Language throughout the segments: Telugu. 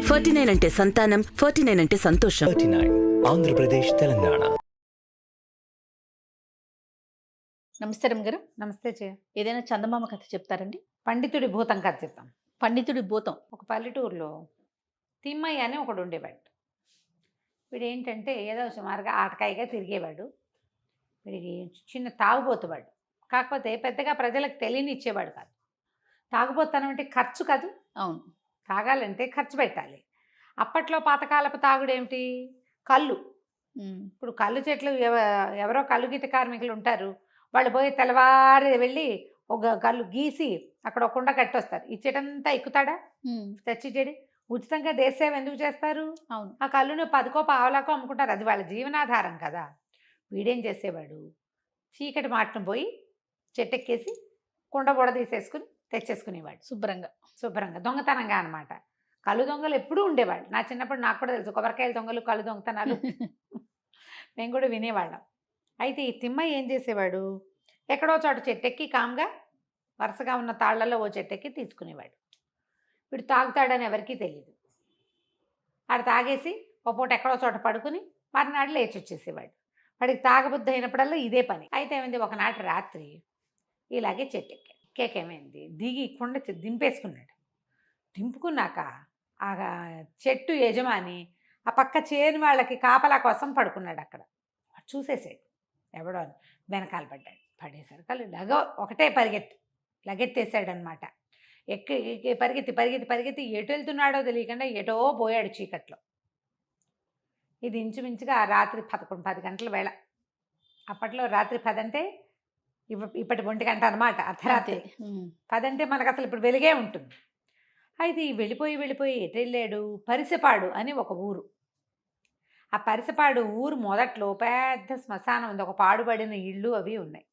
49 అంటే సంతానం, 49 అంటే సంతోషం. 39 ఆంధ్రప్రదేశ్ తెలంగాణ. నమస్తే రమ్మగారు. నమస్తే చే ఏదైనా చందమామ కథ చెప్తారండి? పండితుడి భూతం కథ చెప్తాం. పండితుడి భూతం. ఒక పల్లెటూరులో తిమ్మయ్య అని ఒకడు ఉండేవాడు. వీడు ఏంటంటే ఏదో సుమారుగా ఆటకాయగా తిరిగేవాడు. వీడికి చిన్న తాగుబోతువాడు. కాకపోతే పెద్దగా ప్రజలకు తెలియనిచ్చేవాడు కాదు. తాగుబోతనం అంటే ఖర్చు కాదు. అవును. తాగాలంటే ఖర్చు పెట్టాలి. అప్పట్లో పాతకాలపు తాగుడేమిటి? కళ్ళు. ఇప్పుడు కళ్ళు చెట్లు ఎవరో కళ్ళు గీత కార్మికులు ఉంటారు. వాళ్ళు పోయి తెల్లవారి వెళ్ళి ఒక కళ్ళు గీసి అక్కడ ఒక కుండ కట్టొస్తారు. ఇచ్చేటంతా ఎక్కుతాడా? తెచ్చిచ్చేడి. ఉచితంగా దేశసేవ ఎందుకు చేస్తారు? అవును. ఆ కళ్ళును 10కో పావలాకో అమ్ముకుంటారు. అది వాళ్ళ జీవనాధారం కదా. వీడేం చేసేవాడు? చీకటి మాటను పోయి చెట్టెక్కేసి కుండ బొడ తీసేసుకుని తెచ్చేసుకునేవాడు. శుభ్రంగా దొంగతనంగా అనమాట. కళ్ళు దొంగలు ఎప్పుడూ ఉండేవాళ్ళు. నా చిన్నప్పుడు నాకు కూడా తెలుసు కొబ్బరికాయల దొంగలు, కళ్ళు దొంగతనాలు మేము కూడా వినేవాళ్ళం. అయితే ఈ తిమ్మయ్య ఏం చేసేవాడు? ఎక్కడో చోట చెట్టెక్కి కామ్గా వరుసగా ఉన్న తాళ్లలో ఓ చెట్టెక్కి తీసుకునేవాడు. వీడు తాగుతాడని ఎవరికీ తెలియదు. ఆడు తాగేసి ఒక పూట ఎక్కడో చోట పడుకుని మర్నాడు లేచి వచ్చేసేవాడు. వాడికి తాగబుద్ధి అయినప్పుడల్లా ఇదే పని. అయితే ఏమైంది, ఒకనాటి రాత్రి ఇలాగే చెట్టెక్కాడు. కేకేమైంది, దిగి కుండ దింపేసుకున్నాడు. దింపుకున్నాక ఆ చెట్టు యజమాని ఆ పక్క చేని వాళ్ళకి కాపలా కోసం పడుకున్నాడు. అక్కడ చూసేసాడు. ఎవడో అని వెనకాల పడ్డాడు. పడేసరికి ఒకటే లగెత్తేసాడు అనమాట. పరిగెత్తి ఎటు వెళ్తున్నాడో తెలియకుండా ఎటో పోయాడు చీకట్లో. ఇది ఇంచుమించుగా రాత్రి 10 గంటల వేళ. అప్పట్లో రాత్రి 10 అంటే ఇప్పటి 1 గంట అనమాట, అర్ధరాత్రి. 10 అంటే మనకు అసలు ఇప్పుడు వెలిగే ఉంటుంది. అయితే వెళ్ళిపోయి ఎటు వెళ్ళాడు? పరిసెపాడు అని ఒక ఊరు. ఆ పరిసపాడు ఊరు మొదట్లో పెద్ద శ్మశానం ఉంది. ఒక పాడుబడిన ఇళ్ళు అవి ఉన్నాయి.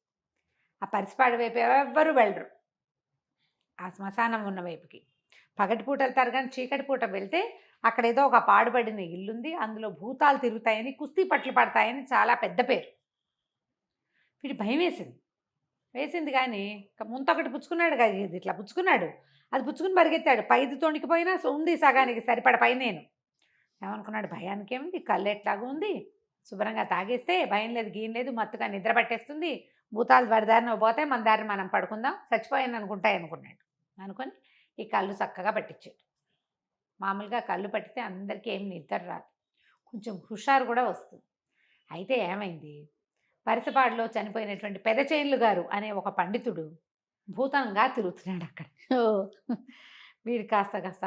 ఆ పరిసపాడు వైపు ఎవ్వరూ వెళ్ళరు. ఆ శ్మశానం ఉన్న వైపుకి పగటిపూట వెళ్తారు, కానీ చీకటి పూట వెళ్తే అక్కడ ఏదో ఒక పాడుబడిన ఇల్లుంది. అందులో భూతాలు తిరుగుతాయని, కుస్తీ పట్లు పడతాయని చాలా పెద్ద పేరు. వీడి భయం వేసింది కానీ ముంతొకటి పుచ్చుకున్నాడు కదా, ఇది ఇట్లా పుచ్చుకున్నాడు. అది పుచ్చుకుని పరిగెత్తాడు. పైది తొణికిపోయినా ఉంది సగానికి సరిపడ పై. నేను ఏమనుకున్నాడు, భయానికి ఏముంది, కళ్ళు ఎట్లాగా ఉంది, శుభ్రంగా తాగేస్తే భయం లేదు, గీయం లేదు, మత్తుగా నిద్ర పట్టేస్తుంది, భూతాలు వరదారిన పోతే మన దారిని మనం పడుకుందాం, చచ్చిపోయాను అనుకున్నాడు. అనుకొని ఈ కళ్ళు చక్కగా పట్టించాడు. మామూలుగా కళ్ళు పట్టితే అందరికీ ఏం నిద్ర రాదు, కొంచెం హుషారు కూడా వస్తుంది. అయితే ఏమైంది, పరిసపాడులో చనిపోయినటువంటి పెదచేన్లు గారు అనే ఒక పండితుడు భూతంగా తిరుగుతున్నాడు అక్కడ. వీడు కాస్త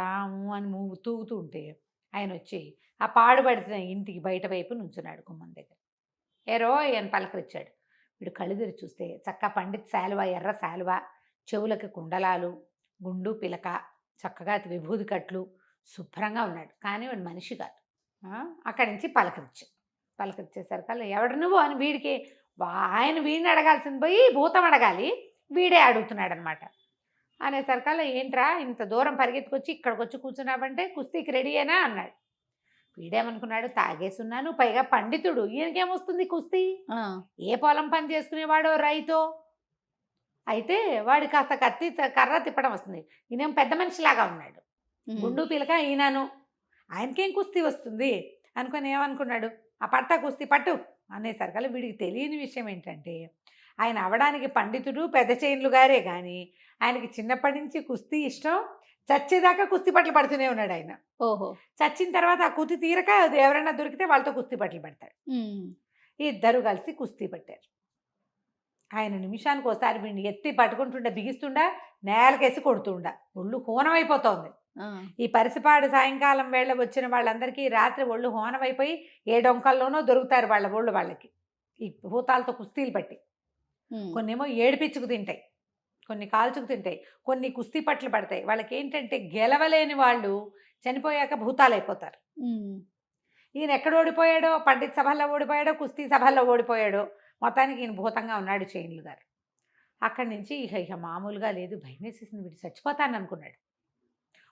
అని తూగుతూ ఉంటే ఆయన వచ్చి ఆ పాడుపడిన ఇంటికి బయట వైపు నుంచున్నాడు గుమ్మం దగ్గర. ఏరో ఆయన పలకరించాడు. వీడు కళ్ళు తెరిచి చూస్తే చక్కగా పండిత్ శాలువా, ఎర్ర శాలువా, చెవులకి కుండలాలు, గుండు పిలక, చక్కగా విభూది కట్లు, శుభ్రంగా ఉన్నాడు. కానీ వాడు మనిషి కాదు. అక్కడి నుంచి పలకరించేసరికి ఎవడు నువ్వు అని వీడికి, ఆయన వీడిని అడగాల్సింది పోయి భూతం అడగాలి, వీడే అడుగుతున్నాడు అనమాట. అనేసరికల్లా ఏంట్రా ఇంత దూరం పరిగెత్తుకొచ్చి ఇక్కడికి వచ్చి కూర్చున్నావంటే కుస్తీకి రెడీయేనా అన్నాడు. వీడేమనుకున్నాడు, తాగేసున్నాను, పైగా పండితుడు, ఈయనకేమొస్తుంది కుస్తీ, ఏ పొలం పని చేసుకునేవాడో రైతో. అయితే వాడి కాస్త కర్ర తిప్పడం వస్తుంది. ఈయనేం పెద్ద మనిషిలాగా ఉన్నాడు, గుండు పిలక ఈయనను, ఆయనకేం కుస్తీ వస్తుంది అనుకుని ఏమనుకున్నాడు, ఆ పట్టా కుస్తీ పట్టు అనేసరికల్లా వీడికి తెలియని విషయం ఏంటంటే, ఆయన అవడానికి పండితుడు పెద్ద చేన్లు గారే కానీ ఆయనకి చిన్నప్పటి నుంచి కుస్తీ ఇష్టం. చచ్చేదాకా కుస్తీ పట్లు పడుతూనే ఉన్నాడు ఆయన. చచ్చిన తర్వాత ఆ కుస్తీ తీరక ఎవరైనా దొరికితే వాళ్ళతో కుస్తీ పట్లు పడతాడు. ఇద్దరు కలిసి కుస్తీ పట్టారు. ఆయన నిమిషానికి ఒకసారి వీడిని ఎత్తి పట్టుకుంటుండా, బిగిస్తుండా, నేలకేసి కొడుతుండా, ఒళ్ళు హోనమైపోతోంది. ఈ పరిసిపాడు సాయంకాలం వేళ వచ్చిన వాళ్ళందరికీ రాత్రి ఒళ్ళు హోనమైపోయి ఏ డొంకల్లోనో దొరుకుతారు వాళ్ళ ఒళ్ళు వాళ్ళకి, ఈ భూతాలతో కుస్తీలు పట్టి. కొన్నేమో ఏడిపిచ్చుకు తింటాయి, కొన్ని కాల్చుకు తింటాయి, కొన్ని కుస్తీ పట్లు పడతాయి. వాళ్ళకి ఏంటంటే గెలవలేని వాళ్ళు చనిపోయాక భూతాలు అయిపోతారు. ఈయన ఎక్కడ ఓడిపోయాడో, పండిత్ సభల్లో ఓడిపోయాడో, కుస్తీ సభల్లో ఓడిపోయాడో, మొత్తానికి ఈయన భూతంగా ఉన్నాడు చేన్లు గారు. అక్కడి నుంచి ఇక మామూలుగా లేదు, భయం వేసేసింది. వీడు చచ్చిపోతాను అనుకున్నాడు.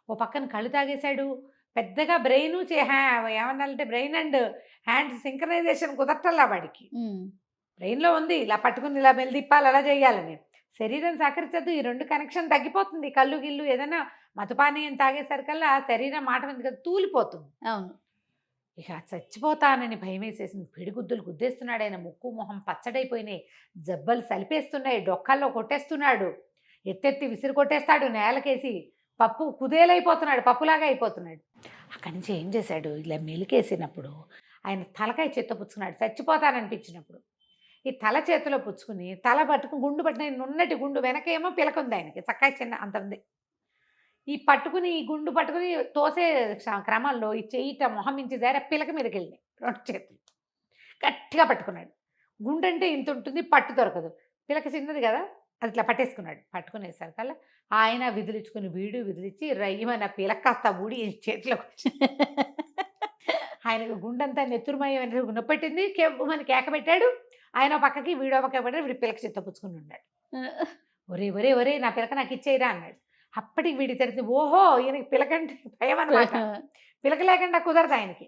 ఓ పక్కన కళ్ళు తాగేశాడు. పెద్దగా బ్రెయిన్ ఏమన్నాలంటే బ్రెయిన్ అండ్ హ్యాండ్ సింక్రనైజేషన్ కుదరటల్లా వాడికి. బ్రెయిన్లో ఉంది ఇలా పట్టుకుని ఇలా మెల్లిప్పాలి, అలా చేయాలని. శరీరం సహకరించద్దు, ఈ 2 కనెక్షన్ తగ్గిపోతుంది. కళ్ళు గిల్లు ఏదైనా మధుపానీయం తాగేసరికల్లా శరీరం మాట మీద కదా తూలిపోతుంది. అవును. ఇక చచ్చిపోతానని భయం వేసేసింది. పిడిగుద్దులు గుద్దేస్తున్నాడు ఆయన, ముక్కు మొహం పచ్చడైపోయినాయి, జబ్బలు సలిపేస్తున్నాయి, డొక్కల్లో కొట్టేస్తున్నాడు, ఎత్తెత్తి విసిరి కొట్టేస్తాడు నేలకేసి, పప్పు కుదేలైపోతున్నాడు, పప్పులాగా అయిపోతున్నాడు. అక్కడి నుంచి ఏం చేశాడు, ఇలా మెలికేసినప్పుడు ఆయన తలకాయ చేత్తో పుచ్చుకున్నాడు చచ్చిపోతాననిపించినప్పుడు. ఈ తల చేతిలో పుచ్చుకుని తల పట్టుకుని గుండు పట్టిన నున్నటి గుండు వెనకేమో పిలక ఉంది ఆయనకి, చక్కాయ చిన్న అంత ఉంది. ఈ పట్టుకుని ఈ గుండు పట్టుకుని తోసే క్రమంలో ఈ చెయ్యిట మొహం నుంచి జారి పిలక మీదకి వెళ్ళినాయి 2 చేతులు. గట్టిగా పట్టుకున్నాడు. గుండు అంటే ఇంత ఉంటుంది, పట్టు దొరకదు, పిలక చిన్నది కదా, అది ఇట్లా పట్టేసుకున్నాడు. పట్టుకునేసరికల్లా ఆయన విదిలించుకుని వీడు విదిలించి రయ్యమైన పిలక కాస్త ఊడి చేతిలోకి వచ్చి ఆయనకు గుండంతా నెత్తురుమయం నొప్పెట్టింది. మనకి కేక పెట్టాడు. ఆయన పక్కకి వీడో పక్క పెట్టాడు. వీడి పిలక చిత్త పుచ్చుకుని ఉన్నాడు. ఒరే ఒరే ఒరే నా పిలక నాకు ఇచ్చేయరా అన్నాడు. అప్పటికి వీడి తెలిసి ఓహో ఈయనకి పిలకంటే భయం అనమాట. పిలక లేకుండా కుదరదు ఆయనకి.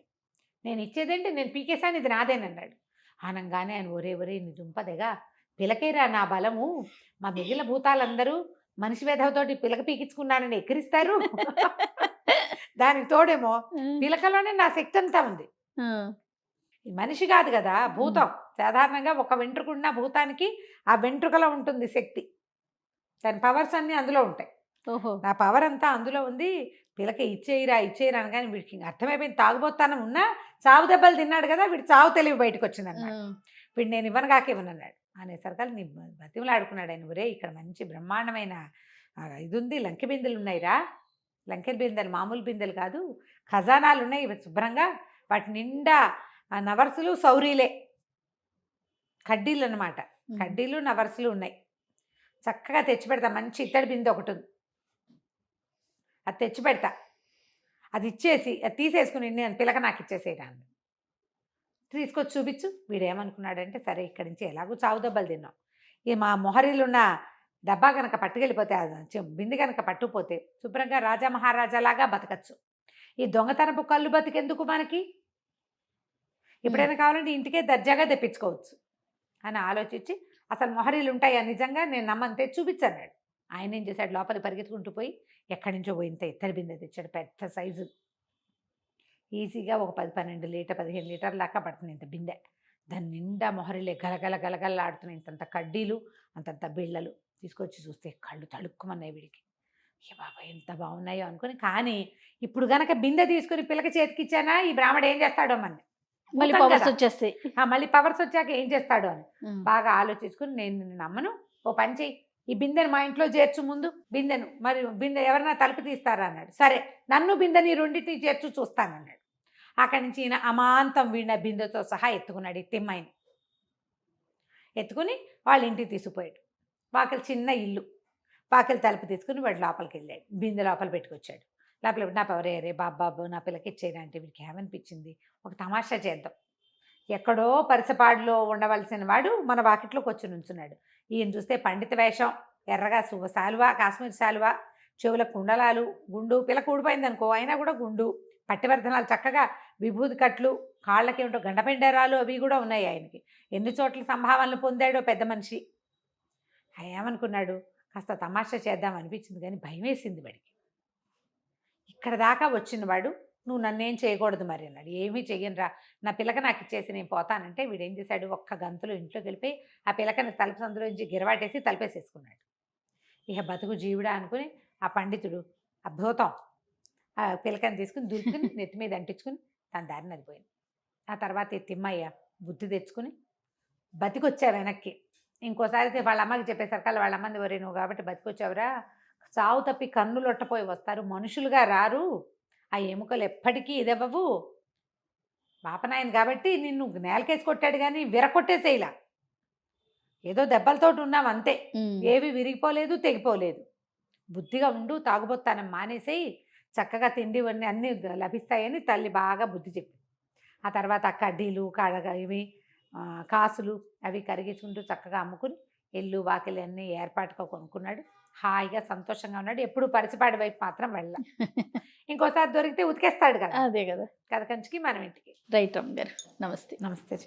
నేను ఇచ్చేదేంటి, నేను పీకేశాను, ఇది నాదేనన్నాడు. అనగానే ఆయన ఒరే ఒరే నీ దుంపదగా, పిలకేరా నా బలము, మా మిగిలిన భూతాలందరూ మనిషి వేధవతోటి పిలక పీకించుకున్నానని ఎక్కిరిస్తారు, దానికి తోడేమో పిలకలోనే నా శక్తి అంతా ఉంది. మనిషి కాదు కదా భూతం. సాధారణంగా ఒక వెంట్రుకున్న భూతానికి ఆ వెంట్రుకలో ఉంటుంది శక్తి, దాని పవర్స్ అన్నీ అందులో ఉంటాయి. నా పవర్ అంతా అందులో ఉంది, పిలక ఇచ్చేయిరా ఇచ్చేయిరా అనగానే వీడికి అర్థమైపోయింది. తాగుబోతానం ఉన్నా చావు దెబ్బలు తిన్నాడు కదా, వీడు చావు తెలివి బయటకు వచ్చింది అన్నాడు. వీడు నేను ఇవ్వను కాక ఇవ్వనన్నాడు. అనేసరికల్ నీ బతిమలు ఆడుకున్నాడు ఆయన. ఒరే ఇక్కడ మంచి బ్రహ్మాండమైన ఇది ఉంది, లంకె బిందెలు ఉన్నాయిరా, లంకె బిందెలు మామూలు బిందెలు కాదు, ఖజానాలు ఉన్నాయి శుభ్రంగా, వాటి నిండా నవర్సులు సౌరీలే, కడ్డీలు అనమాట, కడ్డీలు నవర్సులు ఉన్నాయి, చక్కగా తెచ్చి పెడతా. మంచి ఇత్తడి బిందె ఒకటి ఉంది, అది తెచ్చి పెడతా, అది ఇచ్చేసి అది తీసేసుకుని నేను పిలక నాకు ఇచ్చేసేయరా అన్న. తీసుకొచ్చి చూపించు. వీడేమనుకున్నాడంటే సరే ఇక్కడి నుంచి ఎలాగో చావు దెబ్బలు తిన్నాం, ఈ మా మొహరీలున్న డబ్బా కనుక పట్టుకెళ్ళిపోతే, బింది కనుక పట్టుకుపోతే శుభ్రంగా రాజా మహారాజాలాగా బతకచ్చు. ఈ దొంగతనపు కళ్ళు బతికెందుకు మనకి, ఎప్పుడైనా కావాలంటే ఇంటికే దర్జాగా తెప్పించుకోవచ్చు అని ఆలోచించి అసలు మొహరీలు ఉంటాయా నిజంగా, నేను నమ్మంతే చూపించన్నాడు. ఆయన ఏం చేశాడు, లోపలి పరిగెత్తుకుంటూ పోయి ఎక్కడి నుంచో పోయింత ఇత్తడి బిందె తెచ్చాడు, పెద్ద సైజు, ఈజీగా ఒక 10-12 లీటర్ 15 లీటర్ల దాకా పడుతుంది ఇంత బిందె. దాని నిండా మొహరీలే గలగల గలగలలాడుతున్నాయి, ఇంతంత కడ్డీలు అంతంత బిళ్ళలు. తీసుకొచ్చి చూస్తే కళ్ళు తడుక్కుమన్నాయి వీడికి. ఏ బాబా ఎంత బాగున్నాయో అనుకుని, కానీ ఇప్పుడు గనక బిందె తీసుకుని పిల్లకి చేతికిచ్చానా ఈ బ్రాహ్మడు ఏం చేస్తాడో మళ్ళీ మళ్ళీ పవర్స్ వచ్చేస్తాయి, మళ్ళీ పవర్స్ వచ్చాక ఏం చేస్తాడో అని బాగా ఆలోచించుకుని, నేను నిన్ను నమ్మను, ఓ పని చెయ్యి, ఈ బిందెను మా ఇంట్లో చేర్చు ముందు, బిందెను మరి బిందె ఎవరైనా తలుపు తీస్తారా అన్నాడు. సరే నన్ను బిందెని 2 చేర్చు చూస్తానన్నాడు. అక్కడి నుంచి ఈయన అమాంతం వీడిన బిందెతో సహా ఎత్తుకున్నాడు, ఈ తిమ్మాయిని ఎత్తుకుని వాళ్ళ ఇంటికి తీసుకుపోయాడు. వాకిలి చిన్న ఇల్లు, వాకిలి తలుపు తీసుకుని వాడు లోపలికి వెళ్ళాడు, బిందె లోపల పెట్టుకొచ్చాడు. లోపల నా పవరే రే బాబాబు నా పిల్లకి ఇచ్చేయరా అంటే వీడికి ఏమనిపించింది, ఒక తమాషా చేద్దాం. ఎక్కడో పరిసపాడులో ఉండవలసిన వాడు మన వాకిట్లోకి వచ్చి నుంచున్నాడు. ఈయన చూస్తే పండిత వేషం, ఎర్రగా శాలువా, కాశ్మీర్ శాలువా, చెవుల కుండలాలు, గుండు, పిల్లకి ఊడిపోయింది అనుకో అయినా కూడా గుండు, పట్టివర్ధనాలు చక్కగా, విభూతి కట్లు, కాళ్ళకి ఏమిటో గండపెండరాలు అవి కూడా ఉన్నాయి ఆయనకి. ఎన్ని చోట్ల సంభావనలు పొందాడో పెద్ద మనిషి. ఏమనుకున్నాడు, కాస్త తమాషా చేద్దాం అనిపించింది, కానీ భయం వేసింది వాడికి. ఇక్కడ దాకా వచ్చిన వాడు నువ్వు నన్నేం చేయకూడదు మరి అన్నాడు. ఏమీ చెయ్యనురా, నా పిల్లక నాకు ఇచ్చేసి నేను పోతానంటే వీడేం చేశాడు, ఒక్క గంతులో ఇంట్లోకి వెళ్ళిపోయి ఆ పిల్లకని తలుపు సందులో నుంచి గిరవాటేసి తలుపేసేసుకున్నాడు. ఇక బతుకు జీవుడా అనుకుని ఆ పండితుడు అద్భుతం ఆ పిల్లకని తీసుకుని దులుపుకుని నెత్తి మీద అంటించుకుని తన దారిని అదిపోయింది. ఆ తర్వాత ఈ తిమ్మయ్య బుద్ధి తెచ్చుకుని బతికొచ్చా వెనక్కి. ఇంకోసారి వాళ్ళ అమ్మకి చెప్పేసరికల్లా వాళ్ళ అమ్మంది, వరే నువ్వు కాబట్టి బతికొచ్చావురా, చావు తప్పి కన్నులు ఒట్టపోయి వస్తారు, మనుషులుగా రారు, ఆ ఎముకలు ఎప్పటికీ ఇదవ్వవు, బాపనాయన కాబట్టి నిన్ను నేలకేసి కొట్టాడు కానీ విరకొట్టేసేలా, ఏదో దెబ్బలతోటి ఉన్నాం అంతే, ఏవి విరిగిపోలేదు తెగిపోలేదు, బుద్ధిగా ఉండు, తాగుబోతానం మానేసేయి, చక్కగా తిండి అన్నీ లభిస్తాయని తల్లి బాగా బుద్ధి చెప్పింది. ఆ తర్వాత ఆ కడ్డీలు ఇవి కాసులు అవి కరిగించుకుంటూ చక్కగా అమ్ముకుని ఇల్లు వాకిలి అన్నీ ఏర్పాటుగా కొనుక్కున్నాడు. హాయిగా సంతోషంగా ఉన్నాడు. ఎప్పుడు పరిసిపాడి వైపు మాత్రం వెళ్ళ. ఇంకోసారి దొరికితే ఉతికేస్తాడు కదా, అదే కదా కథ కంచికి మనం ఇంటికి. రైట్ అమ్మ గారు, నమస్తే. నమస్తే.